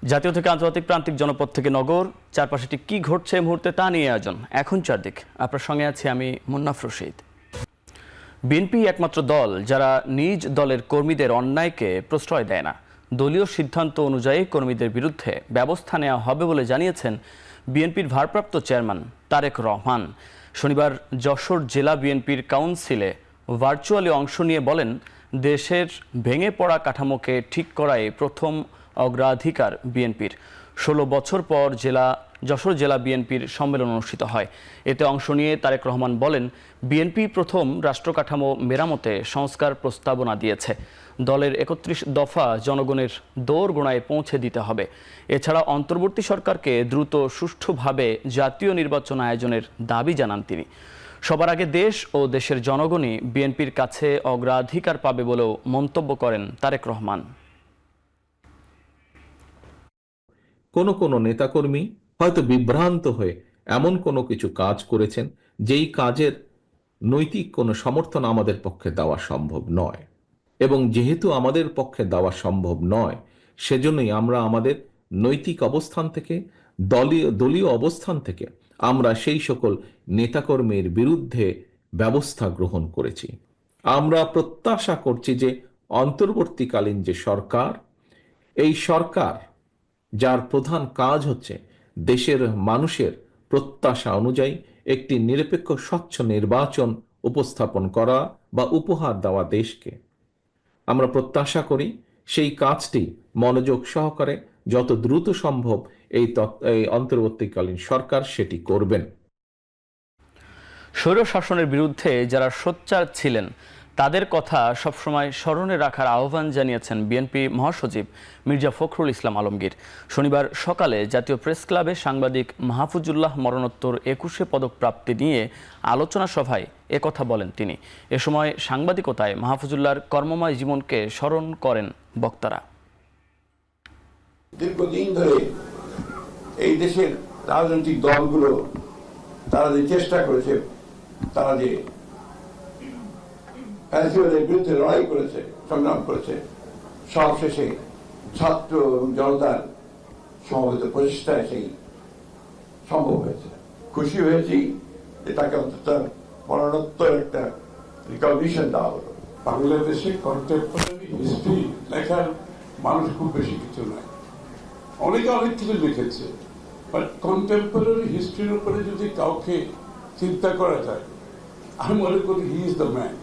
জাতীয় থেকে আন্তর্জাতিক প্রান্তিক জনপদ থেকে নগর, চারপাশে ঠিক কি ঘটছে এই মুহূর্তে তা নিয়ে আয়োজন এখন চারদিক। আপনার সঙ্গে আছি আমি মুন্নাফ রশিদ। বিএনপি একমাত্র দল যারা নিজ দলের কর্মীদের অন্যায়কে প্রশ্রয় দেয় না। দলীয় সিদ্ধান্ত অনুযায়ী কর্মীদের বিরুদ্ধে ব্যবস্থা নেওয়া হবে বলে জানিয়েছেন বিএনপির ভারপ্রাপ্ত চেয়ারম্যান তারেক রহমান। শনিবার যশোর জেলা বিএনপির কাউন্সিলে ভার্চুয়ালি অংশ নিয়ে বলেন, দেশের ভেঙে পড়া কাঠামোকে ঠিক করাই প্রথম অগ্রাধিকার বিএনপির। 16 বছর পর যশোর জেলা বিএনপির সম্মেলন অনুষ্ঠিত হয়। এতে অংশ নিয়ে তারেক রহমান বলেন, বিএনপি প্রথম রাষ্ট্র কাঠামো মেরামতে সংস্কার প্রস্তাবনা দিয়েছে। দলের 31 দফা জনগণের দোরগোড়ায় পৌঁছে দিতে হবে। এছাড়া অন্তর্বর্তী সরকারকে দ্রুত সুষ্ঠুভাবে জাতীয় নির্বাচন আয়োজনের দাবি জানান তিনি। সবার আগে দেশ ও দেশের জনগণই বিএনপির কাছে অগ্রাধিকার পাবে বলেও মন্তব্য করেন তারেক রহমান। কোনো নেতাকর্মী হয়তো বিভ্রান্ত হয়ে এমন কোনো কিছু কাজ করেছেন যেই কাজের নৈতিক কোনো সমর্থন আমাদের পক্ষে দেওয়া সম্ভব নয়, এবং যেহেতু আমাদের পক্ষে দেওয়া সম্ভব নয়, সেজন্যই আমরা আমাদের নৈতিক অবস্থান থেকে, দলীয় অবস্থান থেকে আমরা সেই সকল নেতাকর্মীর বিরুদ্ধে ব্যবস্থা গ্রহণ করেছি। আমরা প্রত্যাশা করছি যে অন্তর্বর্তীকালীন যে সরকার, এই সরকার যার প্রধান কাজ হচ্ছে দেশের মানুষের প্রত্যাশা অনুযায়ী একটি নিরপেক্ষ স্বচ্ছ নির্বাচন উপস্থাপন করা বা উপহার দেওয়া দেশকে, আমরা প্রত্যাশা করি সেই কাজটি মনোযোগ সহকারে যত দ্রুত সম্ভব এই অন্তর্বর্তীকালীন সরকার সেটি করবেন। স্বৈর শাসনের বিরুদ্ধে যারা সোচ্চার ছিলেন তাদের কথা সবসময় স্মরণে রাখার আহ্বান জানিয়েছেন বিএনপি মহাসচিব মির্জা ফখরুল ইসলাম আলমগীর। শনিবার সকালে জাতীয় প্রেস ক্লাবে সাংবাদিক মাহফুজুল্লাহ মরণোত্তর 21 পদক প্রাপ্তি নিয়ে আলোচনা সভায় একথা বলেন তিনি। এ সময় সাংবাদিকতায় মাহফুজুল্লাহর কর্মময় জীবনকে স্মরণ করেন বক্তারা। দীর্ঘদিন ধরে এই দেশের রাজনৈতিক দলগুলো তারা যে চেষ্টা করেছে, তারা যে ফ্যাসিবাদের বিরুদ্ধে লড়াই করেছে, সংগ্রাম করেছে, সব শেষে ছাত্র এবং জনতার সমবেত প্রচেষ্টায় সেই সম্ভব হয়েছে। খুশি হয়েছি যে তাকে অন্তত মরণোত্তর একটা রিকগনিশন দেওয়া হলো। বাংলাদেশে কন্টেম্পোরারি হিস্ট্রি লেখার মানুষ খুব বেশি কিছু নয়, অনেকে অনেক কিছু লিখেছে, বাট কন্টেম্পোরারি হিস্ট্রির উপরে যদি কাউকে চিন্তা করা যায়, আমি মনে করি he is the man.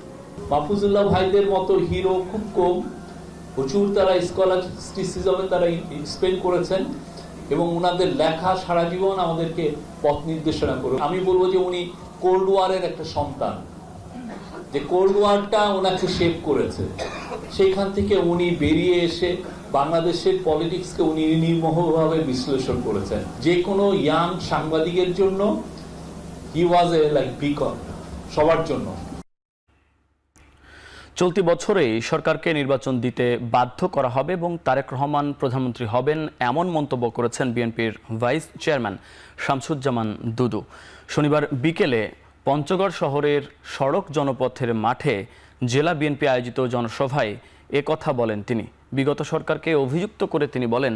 Mahfuzullah ভাইদের মতো হিরো খুব কম, প্রচুর তারা স্কলাস্টিসিজমে তারা এক্সপ্লেন করেছেন এবং ওনাদের লেখা সারা জীবন আমাদেরকে পথ নির্দেশনা করে। আমি বলবো যে উনি কোল্ড ওয়ারের একটা সন্তান, যে কোল্ড ওয়ারটা ওনাকে শেপ করেছে। সেইখান থেকে উনি বেরিয়ে এসে বাংলাদেশের পলিটিক্সকে উনি নির্মোহভাবে বিশ্লেষণ করেছেন। যে কোনো ইয়াং সাংবাদিকের জন্য হি ওয়াজ এ লাইক বিকন, সবার জন্য। চলতি বছরেই সরকারকে নির্বাচন দিতে বাধ্য করা হবে এবং তারেক রহমান প্রধানমন্ত্রী হবেন, এমন মন্তব্য করেছেন বিএনপির ভাইস চেয়ারম্যান শামসুজ্জামান দুদু। শনিবার বিকেলে পঞ্চগড় শহরের সড়ক জনপথের মাঠে জেলা বিএনপি আয়োজিত জনসভায় একথা বলেন তিনি। বিগত সরকারকে অভিযুক্ত করে তিনি বলেন,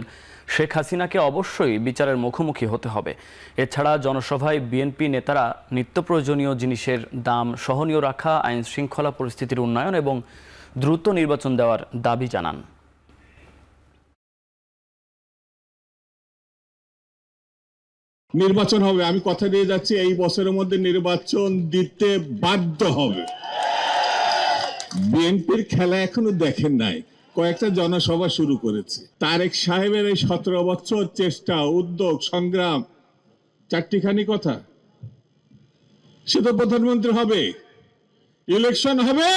শেখ হাসিনাকে অবশ্যই বিচারের মুখোমুখি হতে হবে। এছাড়া জনসভায় বিএনপি নেতারা নিত্য প্রয়োজনীয় জিনিসের দাম সহনীয় রাখা, আইন শৃঙ্খলা পরিস্থিতির উন্নয়ন এবং দ্রুত নির্বাচন দেওয়ার দাবি জানান। নির্বাচন হবে, আমি কথা দিয়ে যাচ্ছি, এই বছরের মধ্যে নির্বাচন দিতে বাধ্য হবে। বিএনপির খেলা এখনো দেখেন নাই, কয়েকটা জনসভা শুরু করেছে। তারেক সাহেবের এই 17 বছর চেষ্টা, উদ্যোগ, সংগ্রাম, চারটিখানি কথা, সে তো প্রধানমন্ত্রী হবে, ইলেকশন হবে,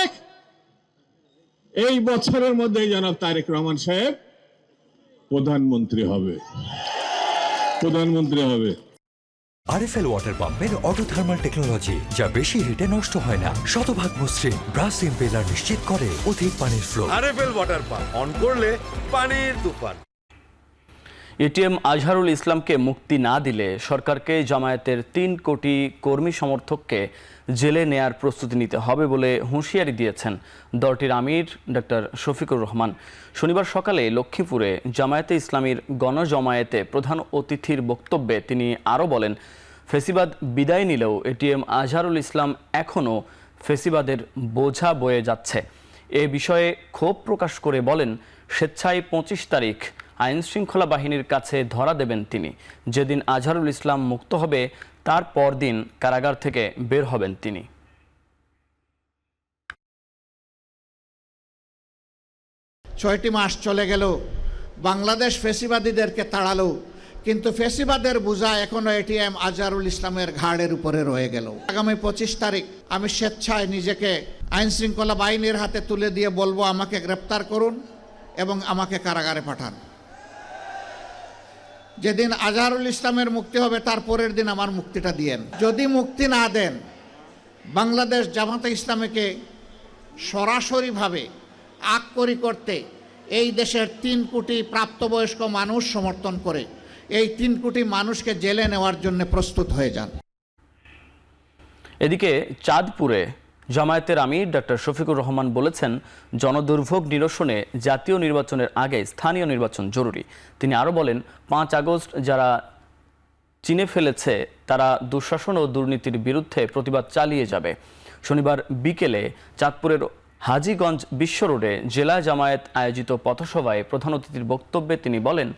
এই বছরের মধ্যে জনাব তারেক রহমান সাহেব প্রধানমন্ত্রী হবে। আরএফএল ওয়াটার পাম্পের অটো থার্মাল টেকনোলজি, যা বেশি হিটে নষ্ট হয় না, শতভাগ মসৃণ, ব্রাশ ইম্পেলার নিশ্চিত করে অধিক পানির flow. RFL water pump on করলে পানির তুফান। এটিএম আজহারুল ইসলামকে মুক্তি না দিলে সরকারকে জামায়াতের ৩ কোটি কর্মী সমর্থককে জেলে নেয়ার প্রস্তুতি নিতে হবে বলে হুঁশিয়ারি দিয়েছেন দলটির আমির ডক্টর শফিকুর রহমান। শনিবার সকালে লক্ষ্মীপুরে জামায়াতে ইসলামীর গণজমায়েতে প্রধান অতিথির বক্তব্যে তিনি আরও বলেন, ফেসিবাদ বিদায় নিলেও এটিএম আজহারুল ইসলাম এখনও ফেসিবাদের বোঝা বয়ে যাচ্ছে। এ বিষয়ে ক্ষোভ প্রকাশ করে বলেন, স্বেচ্ছায় ২৫ তারিখ আইন শৃঙ্খলা বাহিনীর কাছে ধরা দেবেন তিনি। যেদিন আজহারুল ইসলাম মুক্ত হবে তার পরদিন কারাগার থেকে বের হবেন তিনি। ৬টি মাস চলে গেল, বাংলাদেশ ফেসিবাদীদেরকে তাড়ালো, কিন্তু ফেসিবাদের বোঝা এখনো এটিএম আজহারুল ইসলামের ঘাড়ের উপরে রয়ে গেল। আগামী ২৫ তারিখ আমি স্বেচ্ছায় নিজেকে আইন শৃঙ্খলা বাহিনীর হাতে তুলে দিয়ে বলবো, আমাকে গ্রেপ্তার করুন এবং আমাকে কারাগারে পাঠান। যেদিন আজহারুল ইসলামের মুক্তি হবে তার পরের দিন আমার মুক্তিটা দিয়েন। যদি মুক্তি না দেন, বাংলাদেশ জামাতে ইসলামীকে সরাসরিভাবে আককরি করতে এই দেশের ৩ কোটি প্রাপ্তবয়স্ক মানুষ সমর্থন করে এই ৩ কোটি মানুষকে জেলে নেওয়ার জন্য প্রস্তুত হয়ে যান। এদিকে চাঁদপুরে জামায়াতের আমির ডক্টর শফিকুর রহমান বলেছেন, জনদুর্ভোগ নিরসনে জাতীয় নির্বাচনের আগে স্থানীয় নির্বাচন জরুরি। তিনি আরও বলেন, ৫ আগস্ট যারা চিনে ফেলেছে তারা দুঃশাসন ও দুর্নীতির বিরুদ্ধে প্রতিবাদ চালিয়ে যাবে। শনিবার বিকেলে চাঁদপুরের হাজীগঞ্জ বিশ্ব রোডে জেলা জামায়াত আয়োজিত পথসভায় প্রধান অতিথির বক্তব্যে তিনি বলেন,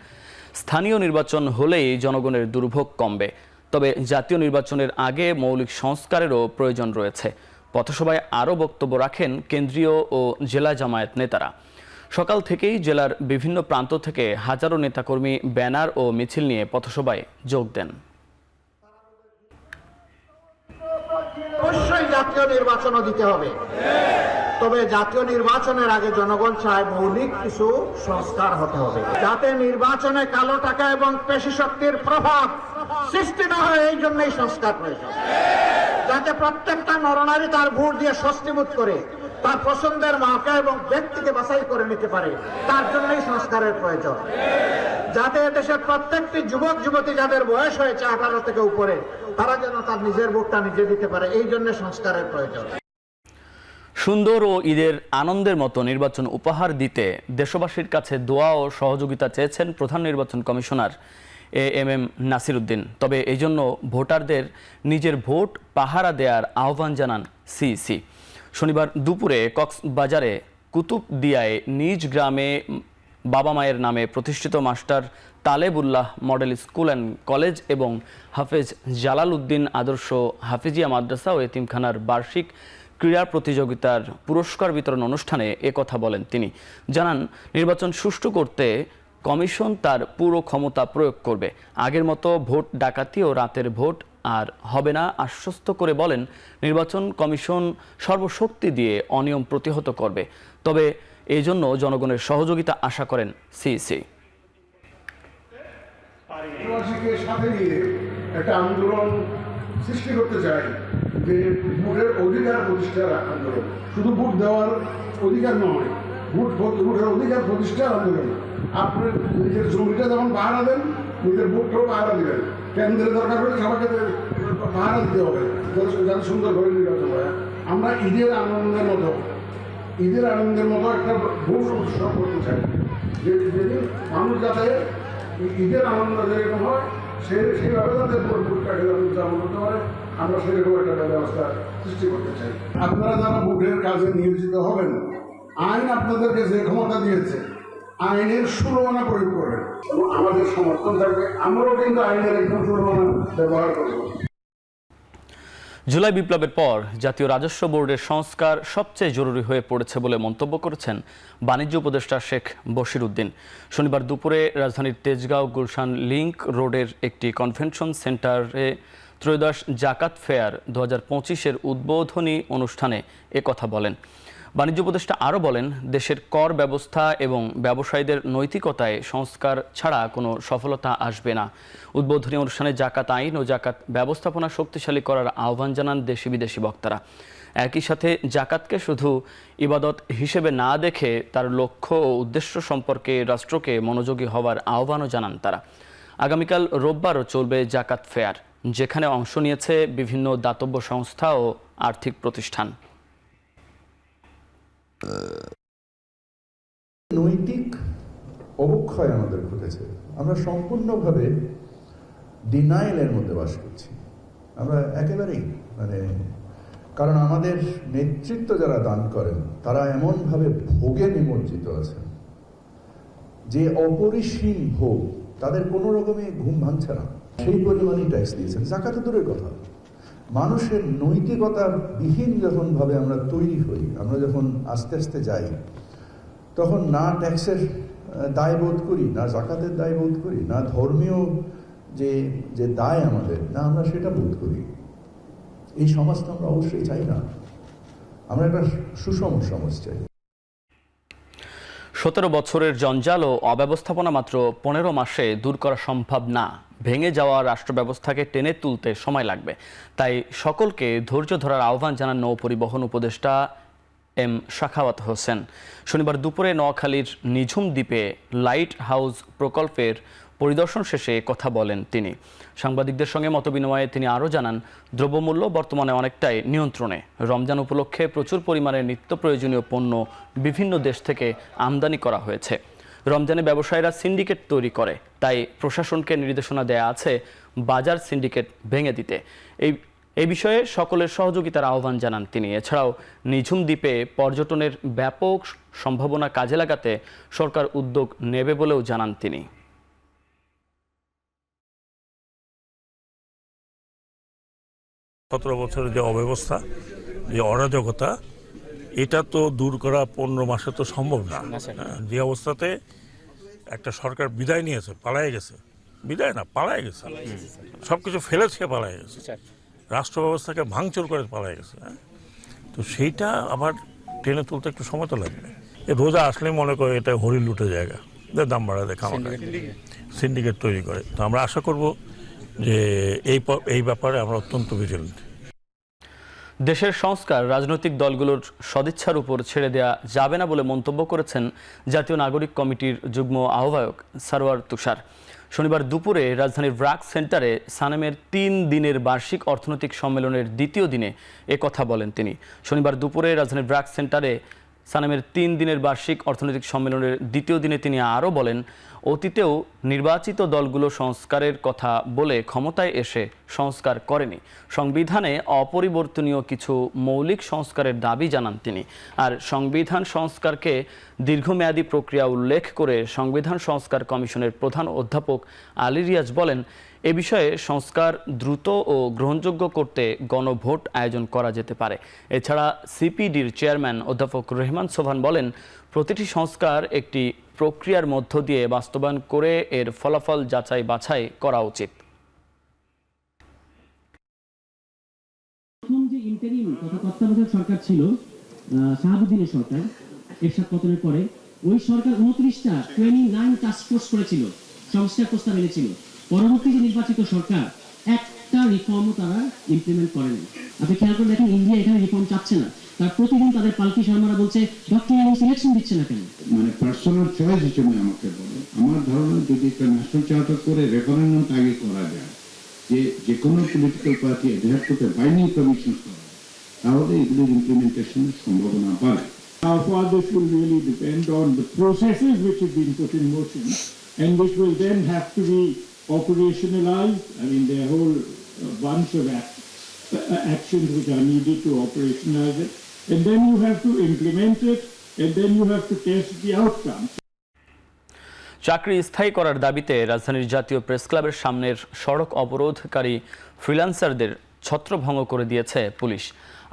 স্থানীয় নির্বাচন হলেই জনগণের দুর্ভোগ কমবে, তবে জাতীয় নির্বাচনের আগে মৌলিক সংস্কারেরও প্রয়োজন রয়েছে। পথসভায় আরও বক্তব্য রাখেন কেন্দ্রীয় ও জেলা জামায়াত নেতারা। সকাল থেকেই জেলার বিভিন্ন প্রান্ত থেকে হাজারো নেতাকর্মী ব্যানার ও মিছিল নিয়ে পথসভায় যোগ দেন। অবশ্যই জাতীয় নির্বাচনও দিতে হবে, তবে জাতীয় নির্বাচনের আগে জনগণ চায় মৌলিক কিছু সংস্কার হতে হবে, যাতে নির্বাচনে কালো টাকা এবং পেশি শক্তির প্রভাব সৃষ্টি না হয়। এই জন্যই সংস্কার প্রয়োজন, যাতে প্রত্যেকটা নরনারী তার ভোট দিয়ে স্বস্তিবোধ করে তার পছন্দের মার্কা এবং ব্যক্তিকে বাছাই করে নিতে পারে। তার জন্যই সংস্কারের প্রয়োজন, যাতে দেশের প্রত্যেকটি যুবক যুবতী যাদের বয়স হয়েছে 18 থেকে উপরে, তারা যেন তার নিজের ভোটটা নিজে দিতে পারে। এই জন্য সংস্কারের প্রয়োজন। সুন্দর ও ঈদের আনন্দের মতো নির্বাচন উপহার দিতে দেশবাসীর কাছে দোয়া ও সহযোগিতা চেয়েছেন প্রধান নির্বাচন কমিশনার এএমএম নাসির উদ্দিন। তবে এই জন্য ভোটারদের নিজের ভোট পাহারা দেওয়ার আহ্বান জানান সিইসি। শনিবার দুপুরে কক্সবাজারে কুতুবদিয়ায় নিজ গ্রামে বাবা মায়ের নামে প্রতিষ্ঠিত master Talebullah model school and college এবং হাফেজ জালাল উদ্দিন আদর্শ হাফিজিয়া মাদ্রাসা ও এতিমখানার বার্ষিক ক্রীড়া প্রতিযোগিতার পুরস্কার বিতরণ অনুষ্ঠানে একথা বলেন তিনি। জানান, নির্বাচন সুষ্ঠু করতে কমিশন তার পুরো ক্ষমতা প্রয়োগ করবে। আগের মতো ভোট ডাকাতি ও রাতের ভোট আর হবে না আশ্বস্ত করে বলেন, নির্বাচন কমিশন সর্বশক্তি দিয়ে অনিয়ম প্রতিহত করবে। তবে এই জন্য জনগণের সহযোগিতা আশা করেন সিইসি। সাথে নিয়ে একটা আন্দোলন সৃষ্টি করতে চাই, যে ভোটের অধিকার প্রতিষ্ঠার আন্দোলন, শুধু ভোট দেওয়ার অধিকার নয়, ভোটের অধিকার প্রতিষ্ঠার আন্দোলন। আপনার নিজের জমিটা যেমন পাহারা দেন, নিজের ভোটটাও পাহারা দেবেন। কেন্দ্রের দরকার হলে সবাইকে পাহারা দিতে হবে, যাতে সুন্দরভাবে নির্বাচন হয়। আমরা ঈদের আনন্দের মতো একটা ভোট উৎসব করতে চাই, যেদিন মানুষ যাতে ঈদের আনন্দ যেরকম হয় সেইভাবে যাতে ভোটটাকে উদযাপন করতে পারে, আমরা সেরকম একটা ব্যবস্থা সৃষ্টি করতে চাই। আপনারা যারা ভোটের কাজে নিয়োজিত হবেন, আইন আপনাদেরকে যে ক্ষমতা দিয়েছে আইনের ১৬ আনা প্রয়োগ করবেন, আমাদের সমর্থন থাকবে। আমরাও কিন্তু আইনের একদম ১৬ আনা ব্যবহার করব। জুলাই বিপ্লবের পর জাতীয় রাজস্ব বোর্ডের সংস্কার সবচেয়ে জরুরি হয়ে পড়েছে বলে মন্তব্য করেছেন বাণিজ্য উপদেষ্টা শেখ বশির উদ্দিন। শনিবার দুপুরে রাজধানীর তেজগাঁও গুলশান লিংক রোডের একটি কনভেনশন সেন্টারে ত্রয়োদশ জাকাত ফেয়ার 2025-এর উদ্বোধনী অনুষ্ঠানে একথা বলেন। বাণিজ্য উপদেষ্টা আরও বলেন, দেশের কর ব্যবস্থা এবং ব্যবসায়ীদের নৈতিকতায় সংস্কার ছাড়া কোনো সফলতা আসবে না। উদ্বোধনী অনুষ্ঠানে জাকাত আইন ও জাকাত ব্যবস্থাপনা শক্তিশালী করার আহ্বান জানান দেশি বিদেশি বক্তারা। একই সাথে জাকাতকে শুধু ইবাদত হিসেবে না দেখে তার লক্ষ্য ও উদ্দেশ্য সম্পর্কে রাষ্ট্রকে মনোযোগী হওয়ার আহ্বানও জানান তারা। আগামীকাল রোববারও চলবে জাকাত ফেয়ার, যেখানে অংশ নিয়েছে বিভিন্ন দাতব্য সংস্থা ও আর্থিক প্রতিষ্ঠান। নৈতিক অবক্ষয় আমাদের ঘটেছে। আমরা সম্পূর্ণভাবে ডিনাইলের মধ্যে বাস করছি। আমরা একেবারেই কারণ আমাদের নেতৃত্ব যারা দান করেন তারা এমনভাবে ভোগে নিমজ্জিত আছেন যে অপরিসীম ভোগ, তাদের কোনো রকমে ঘুম ভাঙছে না। সেই পরিমাণই ট্যাক্স দিয়েছেন। জাকাত দূরের কথা, মানুষের নৈতিকতা বিহীন যখন ভাবে আমরা তৈরি হই, আমরা যখন আস্তে আস্তে যাই, তখন না ট্যাক্সের দায় বোধ করি, না জাকাতের দায় বোধ করি, না ধর্মীয় যে দায় আমাদের, না আমরা সেটা বোধ করি। এই সমাজটা আমরা অবশ্যই চাই না। আমরা একটা সুষম সমাজ চাই। 17 বছরের জঞ্জাল ও অব্যবস্থাপনা মাত্র 15 মাসে দূর করা সম্ভব না। ভেঙে যাওয়া রাষ্ট্র ব্যবস্থাকে টেনে তুলতে সময় লাগবে। তাই সকলকে ধৈর্য ধরার আহ্বান জানান নৌ পরিবহন উপদেষ্টা এম শাখাওয়াত হোসেন। শনিবার দুপুরে নোয়াখালীর নিঝুম দ্বীপে লাইট হাউস প্রকল্পের পরিদর্শন শেষে কথা বলেন তিনি। সাংবাদিকদের সঙ্গে মতবিনিময়ে তিনি আরও জানান, দ্রব্যমূল্য বর্তমানে অনেকটাই নিয়ন্ত্রণে। রমজান উপলক্ষে প্রচুর পরিমাণে নিত্য প্রয়োজনীয় পণ্য বিভিন্ন দেশ থেকে আমদানি করা হয়েছে। রমজানে ব্যবসায়ীরা সিন্ডিকেট তৈরি করে, তাই প্রশাসনকে নির্দেশনা দেয়া আছে বাজার সিন্ডিকেট ভেঙে দিতে। এই বিষয়ে সকলের সহযোগিতার আহ্বান জানান তিনি। এছাড়াও নিঝুম দ্বীপে পর্যটনের ব্যাপক সম্ভাবনা কাজে লাগাতে সরকার উদ্যোগ নেবে বলেও জানান তিনি। 17 বছরের যে অব্যবস্থা, যে অরাজকতা, এটা তো দূর করা 15 মাসে তো সম্ভব না। যে অবস্থাতে একটা সরকার বিদায় নিয়েছে, পালায় গেছে, বিদায় না পালায় গেছে, সবকিছু ফেলেছে, পালায় গেছে, রাষ্ট্র ব্যবস্থাকে ভাঙচুর করে পালায় গেছে। তো সেইটা আবার টেনে তুলতে একটু সময় তো লাগবে। রোজা আসলে মনে করে এটা হরিণ লুটে জায়গা, দাম বাড়া দেখা সিন্ডিকেট তৈরি করে। তো আমরা আশা করব যে এই ব্যাপারে আমরা অত্যন্ত ভিজিলেন্ট। দেশের সংস্কার রাজনৈতিক দলগুলোর সদিচ্ছার উপর ছেড়ে দেয়া যাবে না বলে মন্তব্য করেছেন জাতীয় নাগরিক কমিটির যুগ্ম আহ্বায়ক সারওয়ার তুষার। শনিবার দুপুরে রাজধানীর ব্র্যাক সেন্টারে সানেমের 3 দিনের বার্ষিক অর্থনৈতিক সম্মেলনের দ্বিতীয় দিনে কথা বলেন তিনি। শনিবার দুপুরে রাজধানীর ব্র্যাক সেন্টারে সানেমের 3 দিনের বার্ষিক অর্থনৈতিক সম্মেলনের দ্বিতীয় দিনে তিনি আরও বলেন, অতীতেও নির্বাচিত দলগুলো সংস্কারের কথা বলে ক্ষমতায় এসে সংস্কার করেনি। সংবিধানে অপরিবর্তনীয় কিছু মৌলিক সংস্কারের দাবি জানান তিনি। আর সংবিধান সংস্কারকে দীর্ঘমেয়াদী প্রক্রিয়া উল্লেখ করে সংবিধান সংস্কার কমিশনের প্রধান অধ্যাপক আলী রিয়াজ বলেন, এ বিষয়ে সংস্কার দ্রুত ও গ্রহণযোগ্য করতে গণভোট আয়োজন করা যেতে পারে। এছাড়া সিপিডির চেয়ারম্যান অধ্যাপক রহমান সোবহান বলেন, প্রতিটি সংস্কার একটি প্রক্রিয়ার মধ্য দিয়ে বাস্তবায়ন করে এর ফলাফল যাচাই বাছাই করা উচিত। প্রথম যে ইন্টারিম তথা তত্ত্বাবধায়ক সরকার ছিল শাহাবুদ্দিনের সরকার, এরশাদ পতনের পরে ওই সরকার 29টা 29 টাস্ক ফোর্স করেছিল, সংস্কার প্রস্তাব এনেছিল। পরবর্তী যে নির্বাচিত সরকার একটা রিফর্মও তারা ইমপ্লিমেন্ট করেনি। আপনি খেয়াল করে দেখেন, ইন্ডিয়া এখানে রিফর্ম চাচ্ছে না। তার প্রতিদিন তাদের পালকি শর্মারা বলছে ডক্টর ইউনূস ইলেকশন দিচ্ছে না কেন? পার্সোনাল চয়েস হিসেবে আমাকে বলে, আমার ধারণা যদি একটা ন্যাশনাল চার্টার করে রেফারেন্ডাম আগে করা যায়, যে কোনো পলিটিক্যাল পার্টি অ্যাডহার করতে বাইন্ডিং কমিশন করা, তাহলে এগুলোর ইমপ্লিমেন্টেশনের সম্ভাবনা বাড়ে। How far this will really depend on the processes which have been put in motion and which will then have to be operationalized. I mean, there are a whole bunch of actions which are needed to operationalize it. And then you have to implement it, and then you have to test the outcome. চাকরি স্থায়ী করার দাবিতে রাজধানীর জাতীয় press ক্লাবের সামনের সড়ক অবরোধকারী ফ্রিল্যান্সারদের ছত্রভঙ্গ করে দিয়েছে পুলিশ।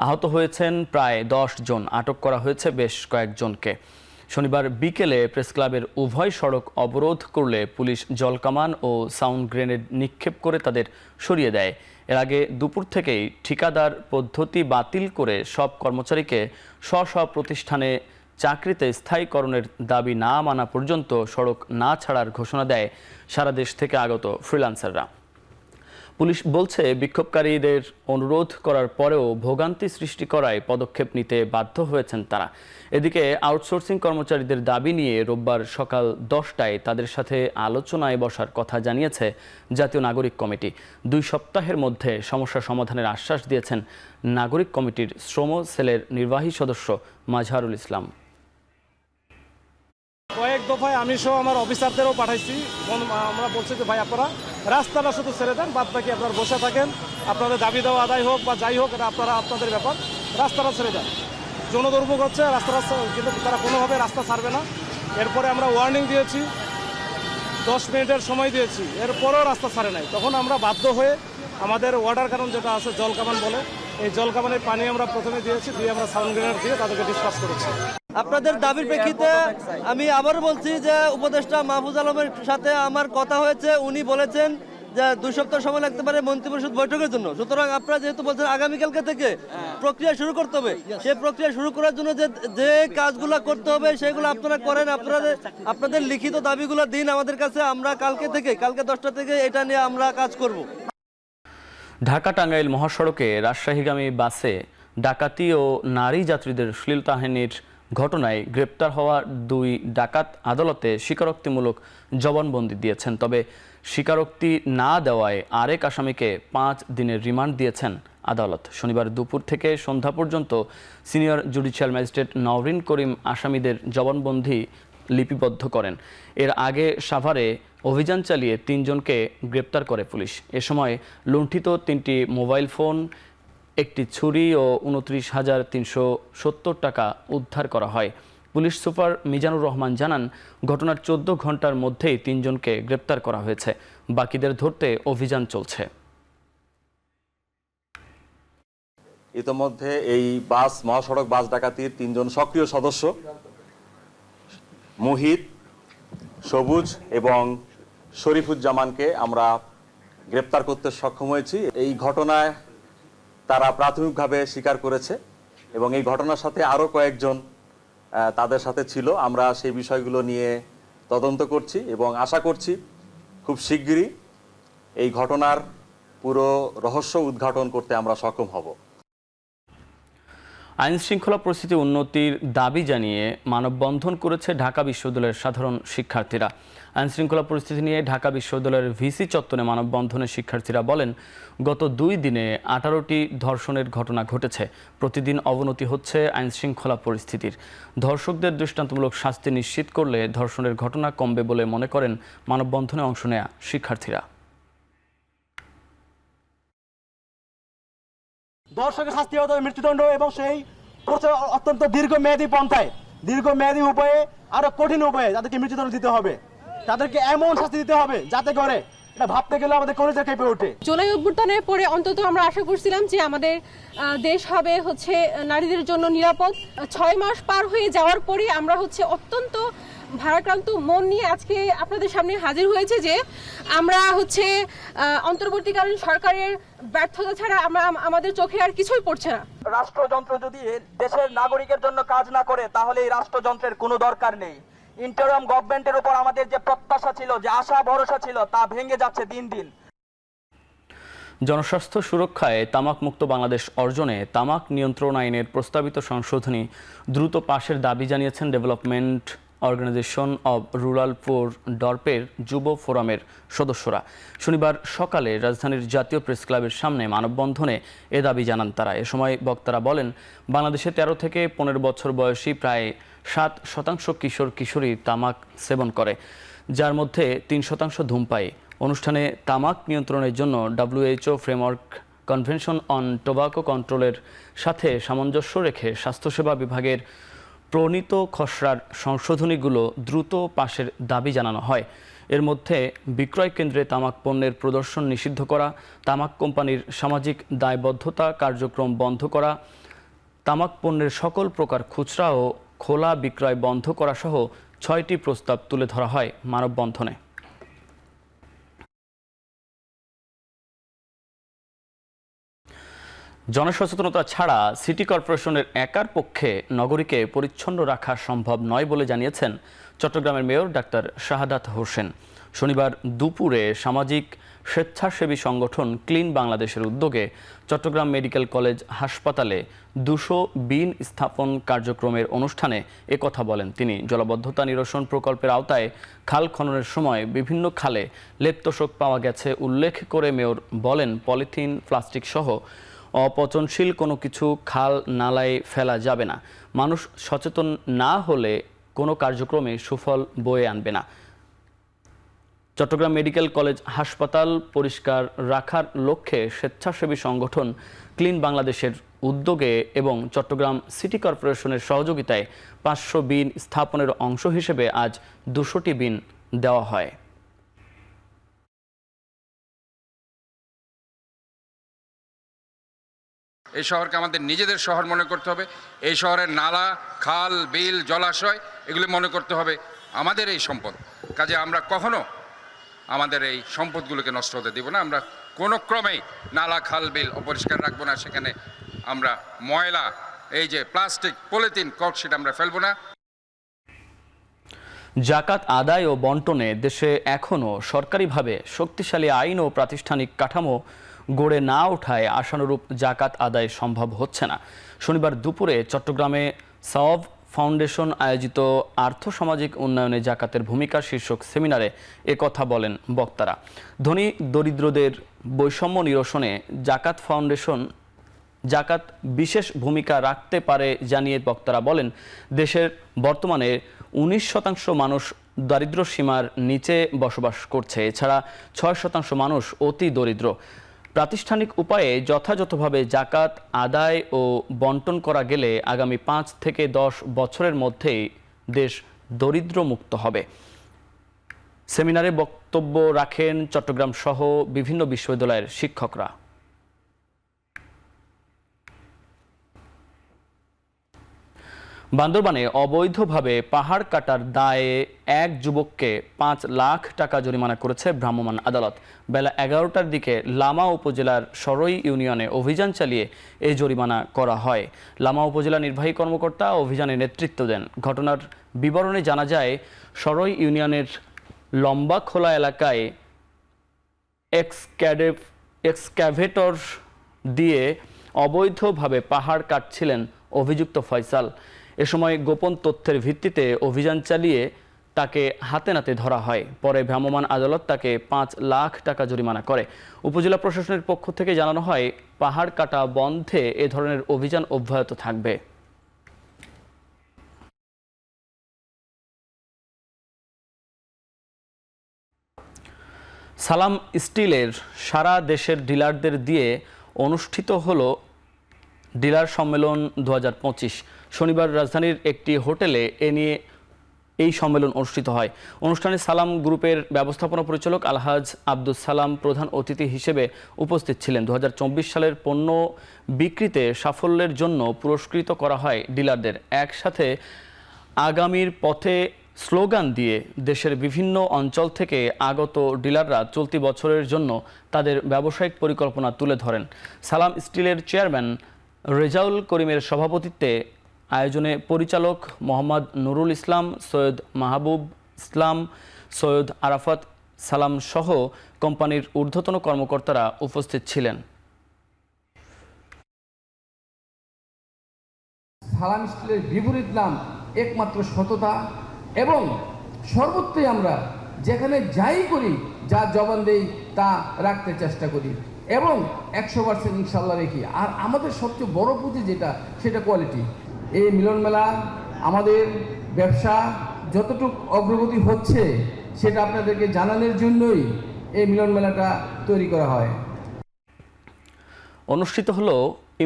আহত হয়েছেন প্রায় 10 জন, আটক করা হয়েছে বেশ কয়েকজনকে। শনিবার বিকেলে প্রেস ক্লাবের উভয় সড়ক অবরোধ করলে পুলিশ জলকামান ও সাউন্ড গ্রেনেড নিক্ষেপ করে তাদের সরিয়ে দেয়। এর আগে দুপুর থেকেই ঠিকাদার পদ্ধতি বাতিল করে সব কর্মচারীকে স্ব প্রতিষ্ঠানে চাকরিতে স্থায়ীকরণের দাবি না মানা পর্যন্ত সড়ক না ছাড়ার ঘোষণা দেয় সারা দেশ থেকে আগত ফ্রিল্যান্সাররা। পুলিশ বলছে বিক্ষোভকারীদের অনুরোধ করার পরেও ভোগান্তি সৃষ্টি করায় পদক্ষেপ নিতে বাধ্য হয়েছেন তারা। এদিকে আউটসোর্সিং কর্মচারীদের দাবি নিয়ে রোববার সকাল 10টায় তাদের সাথে আলোচনায় বসার কথা জানিয়েছে জাতীয় নাগরিক কমিটি। 2 সপ্তাহের মধ্যে সমস্যা সমাধানের আশ্বাস দিয়েছেন নাগরিক কমিটির শ্রম সেলের নির্বাহী সদস্য মাজহারুল ইসলাম। কয়েক দফায় আমি সহ আমার অফিসারদেরও পাঠাইছি। আমরা বলছি যে ভাই আপনারা রাস্তাটা শুধু ছেড়ে দেন, বাদ বাকি আপনারা বসে থাকেন, আপনাদের দাবি দেওয়া আদায় হোক বা যাই হোক, এটা আপনারা আপনাদের ব্যাপার, রাস্তাটা ছেড়ে দেন। জনদুর্ভোগ হচ্ছে, রাস্তাটা কিন্তু তারা কোনোভাবে রাস্তা ছাড়বে না। এরপরে আমরা ওয়ার্নিং দিয়েছি, 10 মিনিটের সময় দিয়েছি, এরপরেও রাস্তা ছাড়ে নাই। তখন আমরা বাধ্য হয়ে আমাদের ওয়াটার কারণ যেটা আছে, জলকামান বলে, এই জলকামানের পানি আমরা প্রথমে দিয়েছি, দিয়ে আমরা সাউন্ড গ্রেনেড দিয়ে তাদেরকে ডিসপাস করেছি। আপনাদের দাবির প্রেক্ষিতে আমি আবারও বলছি যে উপদেষ্টা মাহফুজ আলমের সাথে আমার কথা হয়েছে। উনি বলেছেন যে 2 সপ্তাহ সময় লাগতে পারে মন্ত্রিপরিষদ বৈঠকের জন্য। সুতরাং আপনারা যেহেতু বলছেন আগামীকালকে থেকে প্রক্রিয়া শুরু করতে হবে, সেই প্রক্রিয়া শুরু করার জন্য যে কাজগুলো করতে হবে সেগুলো আপনারা করেন। আপনাদের লিখিত দাবিগুলো দিন আমাদের কাছে, আমরা কালকে 10টা থেকে এটা নিয়ে আমরা কাজ করব। ঢাকা টাঙ্গাইল মহাসড়কে রাজশাহীগামী বাসে ডাকাতি ও নারী যাত্রীদের শ্লীলতাহানির ঘটনায় গ্রেপ্তার হওয়া 2 ডাকাত আদালতে স্বীকারোক্তিমূলক জবানবন্দি দিয়েছেন। তবে স্বীকারোক্তি না দেওয়ায় আরেক আসামিকে 5 দিনের রিমান্ড দিয়েছেন আদালত। শনিবার দুপুর থেকে সন্ধ্যা পর্যন্ত সিনিয়র জুডিশিয়াল ম্যাজিস্ট্রেট নওরিন করিম আসামিদের জবানবন্দি লিপিবদ্ধ করেন। এর আগে সাভারে অভিযান চালিয়ে 3 জনকে গ্রেপ্তার করে পুলিশ। এ সময় লুণ্ঠিত 3টি মোবাইল ফোন, একটি ছুরি ও 29,370 টাকা উদ্ধার করা হয়। পুলিশ সুপার মিজানুর রহমান জানান, ঘটনার 14 ঘন্টার মধ্যেই 3 জনকে গ্রেপ্তার করা হয়েছে। বাকিদের ধরতে অভিযান চলছে। ইতোমধ্যে এই মহাসড়ক বাস ডাকাতির 3 জন সক্রিয় সদস্য মুহিত, সবুজ এবং শরীফুজ্জামানকে আমরা গ্রেপ্তার করতে সক্ষম হয়েছি। এই ঘটনায় তারা প্রাথমিকভাবে স্বীকার করেছে এবং এই ঘটনার সাথে আরও কয়েকজন তাদের সাথে ছিল। আমরা সেই বিষয়গুলো নিয়ে তদন্ত করছি এবং আশা করছি খুব শিগগিরই এই ঘটনার পুরো রহস্য উদ্ঘাটন করতে আমরা সক্ষম হব। আইন শৃঙ্খলা পরিস্থিতি উন্নতির দাবি জানিয়ে মানববন্ধন করেছে ঢাকা বিশ্ববিদ্যালয়ের সাধারণ শিক্ষার্থীরা। আইন শৃঙ্খলা পরিস্থিতি নিয়ে ঢাকা বিশ্ববিদ্যালয়ের ভিসি চত্বরে মানববন্ধনে শিক্ষার্থীরা বলেন, গত 2 দিনে 18টি ধর্ষণের ঘটনা ঘটেছে। প্রতিদিন অবনতি হচ্ছে আইন শৃঙ্খলা পরিস্থিতির। ধর্ষকদের দৃষ্টান্তমূলক শাস্তি নিশ্চিত করলে ধর্ষণের ঘটনা কমবে বলে মনে করেন মানববন্ধনে অংশ নেয়া শিক্ষার্থীরা। ধর্ষকের শাস্তি হতে হবে মৃত্যুদণ্ড, এবং সেই অত্যন্ত দীর্ঘমেয়াদী পন্থায়, দীর্ঘমেয়াদী উপায়ে, আরো কঠিন উপায়ে তাদেরকে মৃত্যুদণ্ড দিতে হবে। তাদেরকে এমন শাস্তি দিতে হবে যাতে করে এটা ভাবতে গেলে আমাদের কলিজা কেঁপে ওঠে। জুলাই অভ্যুত্থানের পরে অন্তত আমরা আশা করছিলাম যে আমাদের দেশ হবে নারীদের জন্য নিরাপদ। 6 মাস পার হয়ে যাওয়ার পরে আমরা অত্যন্ত ভারাক্রান্ত মন নিয়ে আজকে আপনাদের সামনে হাজির হয়েছে যে আমরা অন্তর্বর্তীকালীন সরকারের ব্যর্থতা ছাড়া আমাদের চোখে আর কিছুই পড়ছে না। রাষ্ট্রযন্ত্র যদি দেশের নাগরিকের জন্য কাজ না করে তাহলে এই রাষ্ট্রযন্ত্রের কোনো দরকার নেই। ইন্টারিম গভর্নমেন্টের উপর আমাদের যে প্রত্যাশা ছিল, যে আশা ভরসা ছিল, তা ভেঙে যাচ্ছে দিন দিন। জনস্বাস্থ্য সুরক্ষায় তামাক মুক্ত বাংলাদেশ অর্জনে তামাক নিয়ন্ত্রণ আইনের প্রস্তাবিত সংশোধনী দ্রুত পাশের দাবি জানিয়েছেন ডেভেলপমেন্ট অর্গানাইজেশন অব রুরাল পুর ডরপের যুব ফোরামের সদস্যরা। শনিবার সকালে রাজধানীর জাতীয় প্রেস ক্লাবের সামনে মানববন্ধনে এ দাবি জানান তারা। এ সময় বক্তারা বলেন, বাংলাদেশে 13 থেকে 15 বছর বয়সী প্রায় 7% কিশোর কিশোরী তামাক সেবন করে, যার মধ্যে 3% ধূমপায়ী। অনুষ্ঠানে তামাক নিয়ন্ত্রণের জন্য WHO framework convention on tobacco কন্ট্রোলের সাথে সামঞ্জস্য রেখে স্বাস্থ্যসেবা বিভাগের প্রণীত খসড়ার সংশোধনীগুলো দ্রুত পাশের দাবি জানানো হয়। এর মধ্যে বিক্রয় কেন্দ্রে তামাক পণ্যের প্রদর্শন নিষিদ্ধ করা, তামাক কোম্পানির সামাজিক দায়বদ্ধতা কার্যক্রম বন্ধ করা, তামাক পণ্যের সকল প্রকার খুচরা ও খোলা বিক্রয় বন্ধ করা সহ 6টি প্রস্তাব তুলে ধরা হয় মানববন্ধনে। জনসচেতনতা ছাড়া সিটি কর্পোরেশনের একার পক্ষে নগরীকে পরিচ্ছন্ন রাখা সম্ভব নয় বলে জানিয়েছেন চট্টগ্রামের মেয়র ডাক্তার শাহাদাত হোসেন। শনিবার দুপুরে সামাজিক স্বেচ্ছাসেবী সংগঠন ক্লিন বাংলাদেশের উদ্যোগে চট্টগ্রাম মেডিকেল কলেজ হাসপাতালে 200 বিন স্থাপন কার্যক্রমের অনুষ্ঠানে একথা বলেন তিনি। জলাবদ্ধতা নিরসন প্রকল্পের আওতায় খাল খননের সময় বিভিন্ন খালে লেপ্তশোক পাওয়া গেছে উল্লেখ করে মেয়র বলেন, পলিথিন, প্লাস্টিক সহ অপচনশীল কোনো কিছু খাল নালায় ফেলা যাবে না। মানুষ সচেতন না হলে কোনো কার্যক্রমে সুফল বয়ে আনবে না। চট্টগ্রাম মেডিকেল কলেজ হাসপাতাল পরিষ্কার রাখার লক্ষ্যে স্বেচ্ছাসেবী সংগঠন ক্লিন বাংলাদেশের উদ্যোগে এবং চট্টগ্রাম সিটি কর্পোরেশনের সহযোগিতায় 500 বিন স্থাপনের অংশ হিসেবে আজ 200টি বিন দেওয়া হয়। এই শহরকে আমাদের নিজেদের শহর মনে করতে হবে। এই শহরের নালা, খাল, বিল, জলাশয় এগুলি মনে করতে হবে আমাদের এই সম্পদ। কাজে আমরা কখনো আমাদের এই সম্পদগুলোকে নষ্ট হতে দেব না। আমরা কোনো ক্রমেই নালা, খাল, বিল অপরিষ্কার রাখবো না। সেখানে আমরা ময়লা, এই যে প্লাস্টিক, পলিথিন, সেটা আমরা ফেলবো না। জাকাত আদায় ও বন্টনে দেশে এখনও সরকারিভাবে শক্তিশালী আইন ও প্রাতিষ্ঠানিক কাঠামো গড়ে না ওঠায় আশানুরূপ জাকাত আদায় সম্ভব হচ্ছে না। শনিবার দুপুরে চট্টগ্রামে সওয়াব ফাউন্ডেশন আয়োজিত আর্থসামাজিক উন্নয়নে জাকাতের ভূমিকা শীর্ষক সেমিনারে একথা বলেন বক্তারা। ধনী দরিদ্রদের বৈষম্য নিরসনে জাকাত বিশেষ ভূমিকা রাখতে পারে জানিয়ে বক্তারা বলেন, দেশের বর্তমানে 19% মানুষ দারিদ্র্য সীমার নিচে বসবাস করছে। এছাড়া 6% মানুষ অতি দরিদ্র। প্রাতিষ্ঠানিক উপায়ে যথাযথভাবে জাকাত আদায় ও বন্টন করা গেলে আগামী 5 থেকে 10 বছরের মধ্যেই দেশ দরিদ্র মুক্ত হবে। সেমিনারে বক্তব্য রাখেন চট্টগ্রাম সহ বিভিন্ন বিশ্ববিদ্যালয়ের শিক্ষকরা। বান্দরবানে অবৈধভাবে পাহাড় কাটার দায়ে এক যুবককে 5 লাখ টাকা জরিমানা করেছে ভ্রাম্যমাণ আদালত। বেলা 11টার দিকে লামা উপজেলার সরই ইউনিয়নে অভিযান চালিয়ে এই জরিমানা করা হয়। লামা উপজেলা নির্বাহী কর্মকর্তা অভিযানে নেতৃত্ব দেন। ঘটনার বিবরণে জানা যায়, সরই ইউনিয়নের লম্বা খোলা এলাকায় এক্সক্যাভেটর দিয়ে অবৈধভাবে পাহাড় কাটছিলেন অভিযুক্ত ফয়সাল। এ সময় গোপন তথ্যের ভিত্তিতে অভিযান চালিয়ে তাকে হাতে নাতে ধরা হয়। পরে ভ্রাম্যমাণ আদালত তাকে 5 লাখ টাকা জরিমানা করে। উপজেলা প্রশাসনের পক্ষ থেকে জানানো হয়, পাহাড় কাটা বন্ধে এ ধরনের অভিযান অব্যাহত থাকবে। সালাম স্টিলের সারা দেশের ডিলারদের দিয়ে অনুষ্ঠিত হলো ডিলার সম্মেলন 2025। শনিবার রাজধানীর একটি হোটেলে এই সম্মেলন অনুষ্ঠিত হয়। অনুষ্ঠানে সালাম গ্রুপের ব্যবস্থাপনা পরিচালক আলহাজ আব্দুস সালাম প্রধান অতিথি হিসেবে উপস্থিত ছিলেন। 2024 সালের পণ্য বিক্রিতে সাফল্যের জন্য পুরস্কৃত করা হয় ডিলারদের। একসাথে আগামীর পথে স্লোগান দিয়ে দেশের বিভিন্ন অঞ্চল থেকে আগত ডিলাররা চলতি বছরের জন্য তাদের ব্যবসায়িক পরিকল্পনা তুলে ধরেন। সালাম স্টিলের চেয়ারম্যান রেজাউল করিমের সভাপতিত্বে আয়োজনে পরিচালক মোহাম্মদ নুরুল ইসলাম, সৈয়দ মাহবুব ইসলাম, সৈয়দ আরাফাত সালাম সহ কোম্পানির ঊর্ধ্বতন কর্মকর্তারা উপস্থিত ছিলেন। সালাম স্টিলের বিপরীত নাম একমাত্র সততা এবং সর্বত্রই আমরা যেখানে যাই করি, যা জবান দেই তা রাখতে চেষ্টা করি এবং 100% ইনশাল্লাহ রেখি। আর আমাদের সবচেয়ে বড় পুঁজি যেটা, সেটা কোয়ালিটি। এই মিলন মেলা আমাদের ব্যবসা যতটুকু অগ্রগতি হচ্ছে সেটা আপনাদেরকে জানানোর জন্যই এই মিলন মেলাটা তৈরি করা হয়। অনুষ্ঠিত হলো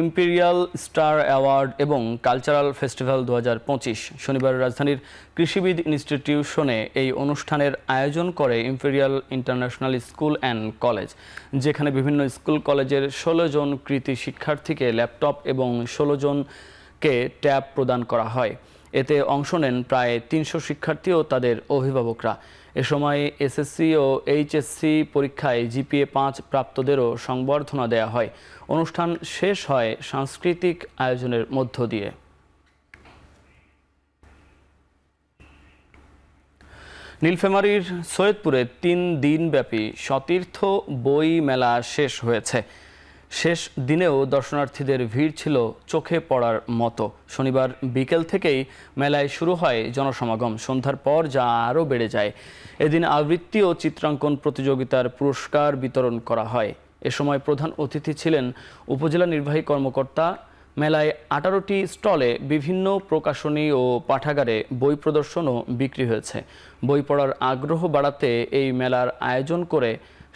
ইম্পেরিয়াল স্টার অ্যাওয়ার্ড এবং কালচারাল ফেস্টিভ্যাল 2025। শনিবার রাজধানীর কৃষিবিদ ইনস্টিটিউশনে এই অনুষ্ঠানের আয়োজন করে imperial international school and college, যেখানে বিভিন্ন স্কুল কলেজের 16 জন কৃতি শিক্ষার্থীকে ল্যাপটপ এবং 16 জনকে ট্যাব প্রদান করা হয়। এতে অংশ নেন প্রায় 300 শিক্ষার্থী ও তাদের অভিভাবকরা। এ সময় এসএসসি ও এইচএসসি পরীক্ষায় জিপিএ 5 প্রাপ্তদেরও সংবর্ধনা দেওয়া হয়। অনুষ্ঠান শেষ হয় সাংস্কৃতিক আয়োজনের মধ্য দিয়ে। নীলফামারীর সৈয়দপুরে 3 দিনব্যাপী সতীর্থ বই মেলা শেষ হয়েছে। শেষ দিনেও দর্শনার্থীদের ভিড় ছিল চোখে পড়ার মতো। শনিবার বিকেল থেকেই মেলায় শুরু হয় জনসমাগম। সন্ধ্যার পর যা আরও বেড়ে যায়। এদিন আবৃত্তি ও চিত্রাঙ্কন প্রতিযোগিতার পুরস্কার বিতরণ করা হয়। এ সময় প্রধান অতিথি ছিলেন উপজেলা নির্বাহী কর্মকর্তা। মেলায় 18টি স্টলে বিভিন্ন প্রকাশনী ও পাঠাগারে বই প্রদর্শন ও বিক্রি হয়েছে। বই পড়ার আগ্রহ বাড়াতে এই মেলার আয়োজন করে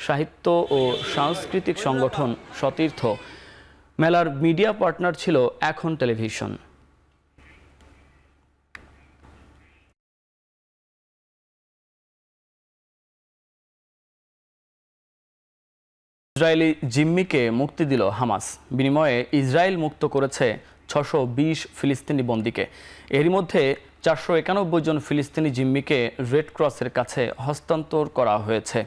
সাহিত্য ও সাংস্কৃতিক সংগঠন সতীর্থ। মেলার মিডিয়া পার্টনার ছিল এখন টেলিভিশন। ইসরায়েলি জিম্মিকে মুক্তি দিল হামাস। বিনিময়ে ইসরায়েল মুক্ত করেছে 620 ফিলিস্তিনি বন্দীকে। এরই মধ্যে 491 জন ফিলিস্তিনি জিম্মিকে রেড ক্রসের কাছে হস্তান্তর করা হয়েছে।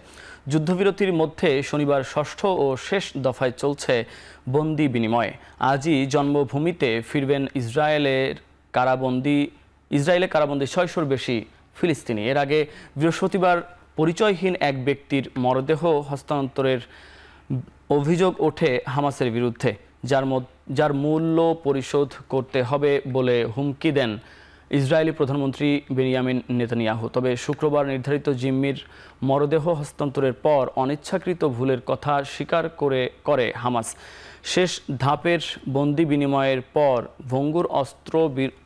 যুদ্ধবিরতির মধ্যে শনিবার ষষ্ঠ ও শেষ দফায় চলছে বন্দি বিনিময়। আজই জন্মভূমিতে ফিরবেন ইসরায়েলে কারাবন্দি 600-র বেশি ফিলিস্তিনি। এর আগে বৃহস্পতিবার পরিচয়হীন এক ব্যক্তির মরদেহ হস্তান্তরের অভিযোগ ওঠে হামাসের বিরুদ্ধে, যার মূল্য পরিশোধ করতে হবে বলে হুমকি দেন ইসরায়েলি প্রধানমন্ত্রী বেনিয়ামিন নেতানিয়াহু। তবে শুক্রবার নির্ধারিত জিম্মির মরদেহ হস্তান্তরের পর অনিচ্ছাকৃত ভুলের কথা স্বীকার করে হামাস। শেষ ধাপের বন্দি বিনিময়ের পর ভঙ্গুর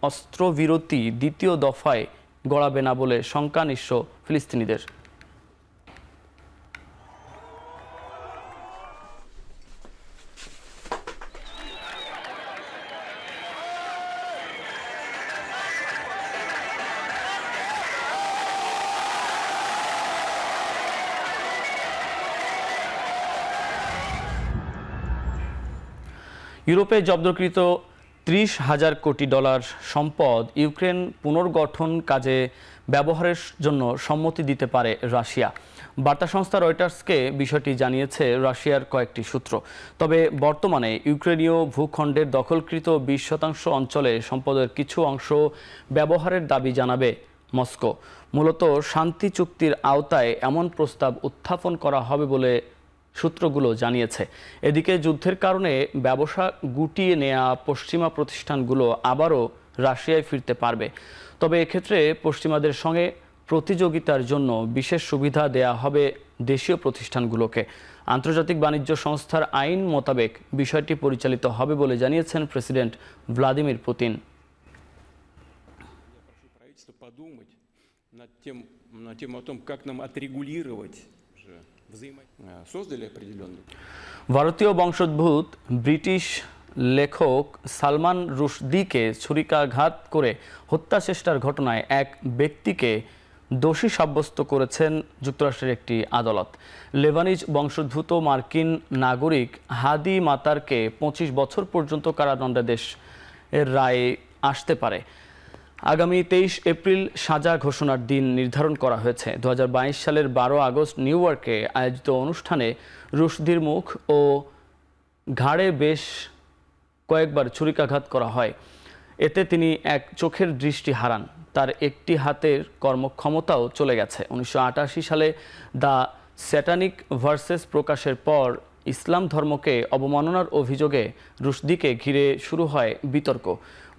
অস্ত্রবিরতি দ্বিতীয় দফায় গড়াবে না বলে শঙ্কা নিঃস্ব ফিলিস্তিনিদের। ইউরোপে জব্দকৃত $30,000 কোটি সম্পদ ইউক্রেন পুনর্গঠন কাজে ব্যবহারের জন্য সম্মতি দিতে পারে রাশিয়া। বার্তা সংস্থা রয়টার্সকে বিষয়টি জানিয়েছে রাশিয়ার কয়েকটি সূত্র। তবে বর্তমানে ইউক্রেনীয় ভূখণ্ডের দখলকৃত 20% অঞ্চলে সম্পদের কিছু অংশ ব্যবহারের দাবি জানাবে মস্কো। মূলত শান্তি চুক্তির আওতায় এমন প্রস্তাব উত্থাপন করা হবে বলে সূত্রগুলো জানিয়েছে। এদিকে যুদ্ধের কারণে ব্যবসা গুটিয়ে নেওয়া পশ্চিমা প্রতিষ্ঠানগুলো আবারও রাশিয়ায় ফিরতে পারবে। তবে এক্ষেত্রে পশ্চিমাদের সঙ্গে প্রতিযোগিতার জন্য বিশেষ সুবিধা দেয়া হবে দেশীয় প্রতিষ্ঠানগুলোকে। আন্তর্জাতিক বাণিজ্য সংস্থার আইন মোতাবেক বিষয়টি পরিচালিত হবে বলে জানিয়েছেন প্রেসিডেন্ট ভ্লাদিমির পুতিন। ভারতীয় বংশোদ্ভূত ব্রিটিশ লেখক সালমান রুশদিকে ছুরিকাঘাত করে হত্যা চেষ্টার ঘটনায় এক ব্যক্তিকে দোষী সাব্যস্ত করেছেন যুক্তরাষ্ট্রের একটি আদালত। লেবানিজ বংশোদ্ভূত মার্কিন নাগরিক হাদি মাতারকে 25 বছর পর্যন্ত কারাদণ্ডাদেশ এর রায় আসতে পারে। আগামী 23 এপ্রিল সাজা ঘোষণার দিন নির্ধারণ করা হয়েছে। 2022 সালের 12 আগস্ট নিউ ইয়র্কে আয়োজিত অনুষ্ঠানে রুশদির মুখ ও ঘাড়ে বেশ কয়েকবার ছুরিকাঘাত করা হয়। এতে তিনি এক চোখের দৃষ্টি হারান। তার একটি হাতের কর্মক্ষমতাও চলে গেছে। 1988 সালে দ্য স্যাটানিক ভার্সেস প্রকাশের পর ইসলাম ধর্মকে অবমাননার অভিযোগে রুশদিকে ঘিরে শুরু হয় বিতর্ক।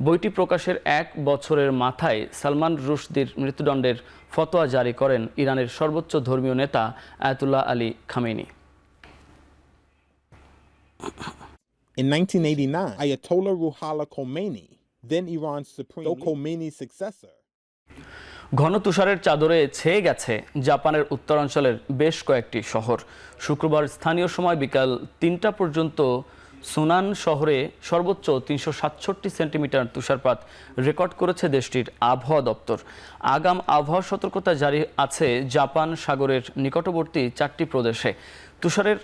বইটি প্রকাশের 1 বছরের মাথায় সালমান রুশদির মৃত্যুদণ্ডের ফতোয়া জারি করেন ইরানের সর্বোচ্চ ধর্মীয় নেতা Ayatollah Ali Khamenei. In 1989, Ayatollah Ruhollah Khomeini, then Iran's supreme, though Khomeini's successor. ঘন তুষারের চাদরে ছেয়ে গেছে জাপানের উত্তরাঞ্চলের বেশ কয়েকটি শহর। শুক্রবার স্থানীয় সময় বিকাল 3টা পর্যন্ত সুনান শহরে সর্বোচ্চ 367 সেন্টিমিটার তুষারপাত রেকর্ড করেছে দেশটির আবহাওয়া দপ্তর। আগাম আবহাওয়া সতর্কতা জারি আছে জাপান সাগরের নিকটবর্তী 4টি প্রদেশে। তুষারের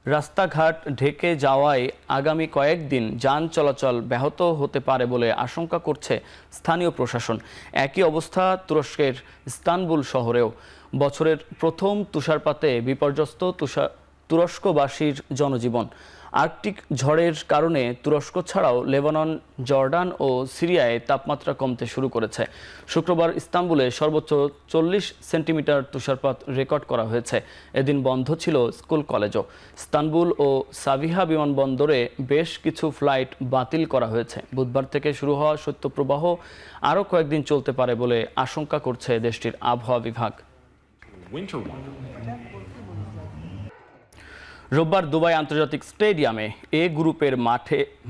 রাস্তাঘাট ঢেকে যাওয়ায় আগামী কয়েকদিন যান চলাচল ব্যাহত হতে পারে বলে আশঙ্কা করছে স্থানীয় প্রশাসন। একই অবস্থা তুরস্কের ইস্তানবুল শহরেও। বছরের প্রথম তুষারপাতে বিপর্যস্ত তুরস্কবাসীর জনজীবন। আর্কটিক ঝড়ের কারণে তুরস্ক ছাড়াও লেবানন, জর্ডান ও সিরিয়ায় তাপমাত্রা কমতে শুরু করেছে। শুক্রবার ইস্তাম্বুলে সর্বোচ্চ 40 সেন্টিমিটার তুষারপাত রেকর্ড করা হয়েছে। এদিন বন্ধ ছিল স্কুল কলেজও। ইস্তাম্বুল ও সাভিহা বিমানবন্দরে বেশ কিছু ফ্লাইট বাতিল করা হয়েছে। বুধবার থেকে শুরু হওয়া শৈত্যপ্রবাহ আরও কয়েকদিন চলতে পারে বলে আশঙ্কা করছে দেশটির আবহাওয়া বিভাগ। রোববার দুবাই আন্তর্জাতিক স্টেডিয়ামে এ গ্রুপের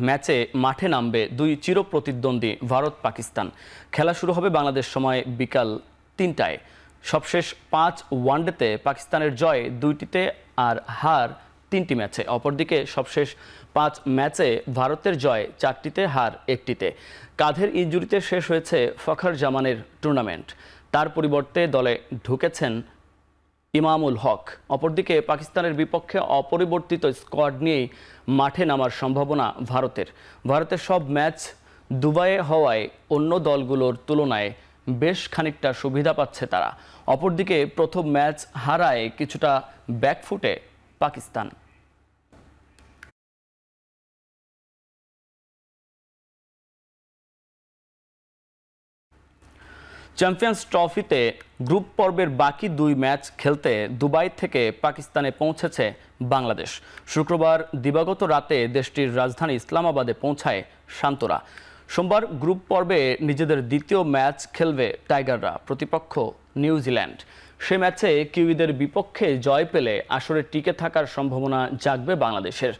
ম্যাচে মাঠে নামবে দুই চিরপ্রতিদ্বন্দ্বী ভারত পাকিস্তান। খেলা শুরু হবে বাংলাদেশ সময় বিকাল 3টায়। সবশেষ 5 ওয়ানডেতে পাকিস্তানের জয় 2টিতে আর হার 3টি ম্যাচে। অপরদিকে সবশেষ 5 ম্যাচে ভারতের জয় 4টিতে, হার 1টিতে। কাঁধের ইনজুরিতে শেষ হয়েছে ফখর জামানের টুর্নামেন্ট। তার পরিবর্তে দলে ঢুকেছেন ইমামুল হক। অপরদিকে পাকিস্তানের বিপক্ষে অপরিবর্তিত স্কোয়াড নিয়েই মাঠে নামার সম্ভাবনা ভারতের সব ম্যাচ দুবাইয়ে হওয়ায় অন্য দলগুলোর তুলনায় বেশ খানিকটা সুবিধা পাচ্ছে তারা। অপরদিকে প্রথম ম্যাচ হারায় কিছুটা ব্যাকফুটে পাকিস্তান। চ্যাম্পিয়ন্স ট্রফিতে গ্রুপ পর্বের বাকি 2 ম্যাচ খেলতে দুবাই থেকে পাকিস্তানে পৌঁছেছে বাংলাদেশ। শুক্রবার দিবাগত রাতে দেশটির রাজধানী ইসলামাবাদে পৌঁছায় শান্তরা। সোমবার গ্রুপ পর্বে নিজেদের দ্বিতীয় ম্যাচ খেলবে টাইগাররা, প্রতিপক্ষ নিউজিল্যান্ড। সে ম্যাচে কিউইদের বিপক্ষে জয় পেলে আসরে টিকে থাকার সম্ভাবনা জাগবে বাংলাদেশের।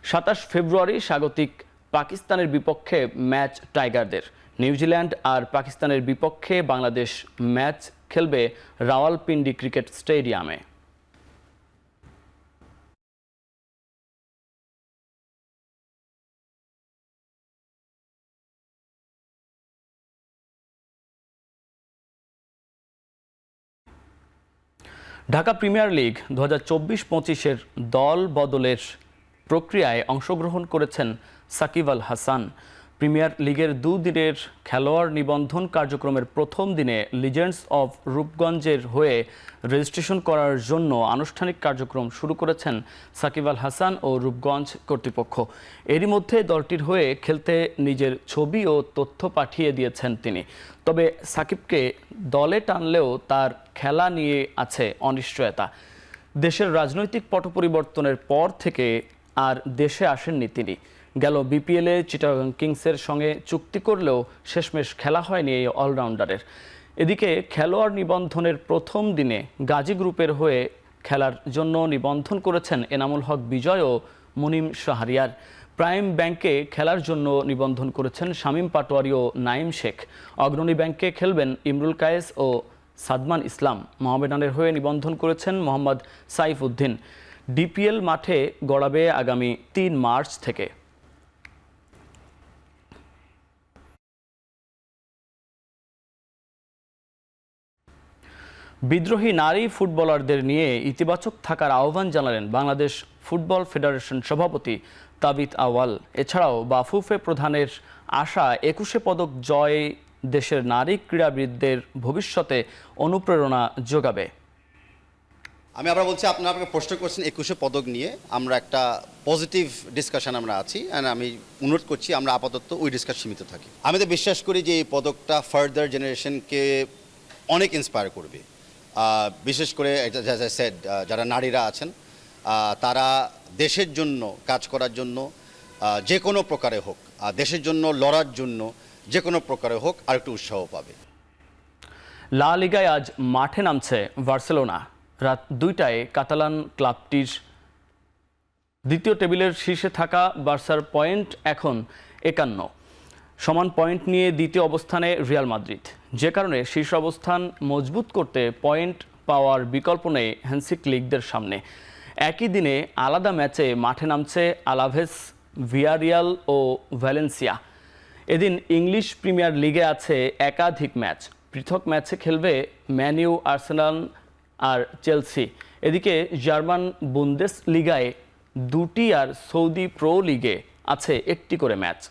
27 ফেব্রুয়ারি স্বাগতিক পাকিস্তানের বিপক্ষে ম্যাচ টাইগারদের। নিউজিল্যান্ড আর পাকিস্তানের বিপক্ষে বাংলাদেশ ম্যাচ খেলবে রাওয়ালপিন্ডি ক্রিকেট স্টেডিয়ামে। ঢাকা প্রিমিয়ার লিগ 2024-25-এর দল বদলের প্রক্রিয়ায় অংশগ্রহণ করেছেন সাকিব আল হাসান। প্রিমিয়ার লিগের 2 দিনের খেলোয়াড় নিবন্ধন কার্যক্রমের প্রথম দিনে লিজেন্ডস অফ রূপগঞ্জের হয়ে রেজিস্ট্রেশন করার জন্য আনুষ্ঠানিক কার্যক্রম শুরু করেছেন সাকিব আল হাসান ও রূপগঞ্জ কর্তৃপক্ষ। এরই মধ্যে দলটির হয়ে খেলতে নিজের ছবি ও তথ্য পাঠিয়ে দিয়েছেন তিনি। তবে সাকিবকে দলে টানলেও তার খেলা নিয়ে আছে অনিশ্চয়তা। দেশের রাজনৈতিক পট পরিবর্তনের পর থেকে আর দেশে আসেননি তিনি। গেল বিপিএলে চিটাগং কিংসের সঙ্গে চুক্তি করলেও শেষমেশ খেলা হয়নি এই অলরাউন্ডারের। এদিকে খেলোয়াড় নিবন্ধনের প্রথম দিনে গাজী গ্রুপের হয়ে খেলার জন্য নিবন্ধন করেছেন এনামুল হক বিজয় ও মুনিম শাহরিয়ার। প্রাইম ব্যাংকে খেলার জন্য নিবন্ধন করেছেন শামীম পাটোয়ারি ও নাইম শেখ। অগ্রণী ব্যাংকে খেলবেন ইমরুল কায়েস ও সাদমান ইসলাম। মোহামেডানের হয়ে নিবন্ধন করেছেন মোহাম্মদ সাইফ উদ্দিন। ডিপিএল মাঠে গড়াবে আগামী 3 মার্চ থেকে। বিদ্রোহী নারী ফুটবলারদের নিয়ে ইতিবাচক থাকার আহ্বান জানালেন বাংলাদেশ ফুটবল ফেডারেশন সভাপতি তাবিত আওয়াল। এছাড়াও বাফুফে প্রধানের আশা 21 পদক জয় দেশের নারী ক্রীড়াবিদদের ভবিষ্যতে অনুপ্রেরণা যোগাবে। আমি আবার বলছি, আপনারা আমাকে প্রশ্ন করছেন 21 পদক নিয়ে, আমরা একটা পজিটিভ ডিসকাশন আমরা আছি। আমি অনুরোধ করছি আমরা আপাতত ওই ডিসকাস সীমিত থাকি। আমি তো বিশ্বাস করি যে এই পদকটা ফার্দার জেনারেশনকে অনেক ইন্সপায়ার করবে। বিশেষ করে যারা নারীরা আছেন তারা দেশের জন্য কাজ করার জন্য যে কোনো প্রকারে হোক, দেশের জন্য লড়ার জন্য যে কোনো প্রকারে হোক, আর একটু উৎসাহ পাবে। লা লিগায় আজ মাঠে নামছে বার্সেলোনা। রাত 2টায় কাতালান ক্লাবটির দ্বিতীয় টেবিলের শীর্ষে থাকা বার্সার পয়েন্ট এখন 51, সমান পয়েন্ট নিয়ে দ্বিতীয় অবস্থানে রিয়াল মাদ্রিদ। যে কারণে শীর্ষ অবস্থান মজবুত করতে পয়েন্ট পাওয়ার বিকল্প নেই হ্যান্সি ফ্লিকদের সামনে। একই দিনে আলাদা ম্যাচে মাঠে নামছে আলাভেস, ভিয়ারিয়াল ও ভ্যালেন্সিয়া। এদিন ইংলিশ প্রিমিয়ার লিগে আছে একাধিক ম্যাচ। পৃথক ম্যাচে খেলবে ম্যানইউ, আর্সেনাল আর চেলসি। এদিকে জার্মান বুন্দেস লিগায় 2টি আর সৌদি প্রো লিগে আছে 1টি করে ম্যাচ।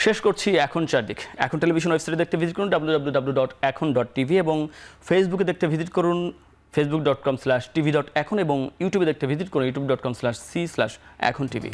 শেষ করছি এখন চারদিক। এখন টেলিভিশন ওয়েবসাইটে দেখতে ভিজিট করুন www.ekon.tv এবং ফেসবুকে দেখতে ভিজিট করুন facebook.com/tv.ekon এবং ইউটিউবে দেখতে ভিজিট করুন youtube.com/c/ekhon tv।